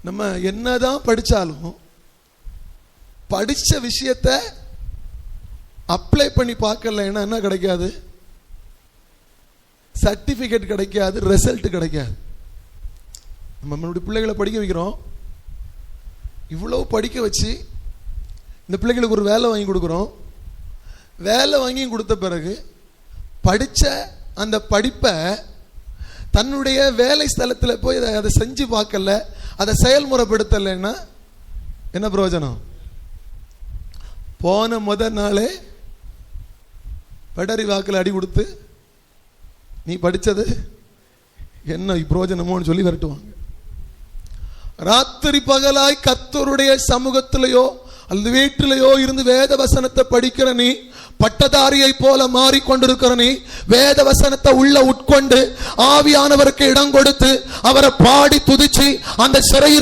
நம்ம என்னதான் படிச்சாலும் படிச்ச விஷயத்த அப்ளை பண்ணி பார்க்கலன்னா என்ன கிடைக்காது? சர்டிபிகேட் கிடைக்காது, ரிசல்ட் கிடைக்காது. நம்மளுடைய பிள்ளைகளை படிக்க வைக்கிறோம், இவ்வளவு படிக்க வச்சு இந்த பிள்ளைகளுக்கு ஒரு வேலை வாங்கி கொடுக்குறோம். வேலை வாங்கி கொடுத்த பிறகு படித்த அந்த படிப்பை தன்னுடைய வேலை ஸ்தலத்தில் போய் அதை செஞ்சு பார்க்கல, அதை செயல்முறைப்படுத்தலைன்னா என்ன பிரயோஜனம்? போன முதல் நாளே படரி வாக்கில் அடி கொடுத்து நீ படித்தது என்ன பிரயோஜனமோன்னு சொல்லி விரட்டுவாங்க. ராத்திரி பகலாய் கர்த்தருடைய சமூகத்திலேயோ அல்லது வீட்டிலேயோ இருந்து வேத வசனத்தை படிக்கிற நீ, பட்டதாரியை போல மாறிக்கொண்டிருக்கிற நீ, வேத வசனத்தை உள்ள உட்கொண்டு ஆவியானவருக்கு இடம் கொடுத்து அவரை பாடி துதிச்சு அந்த சிறையில்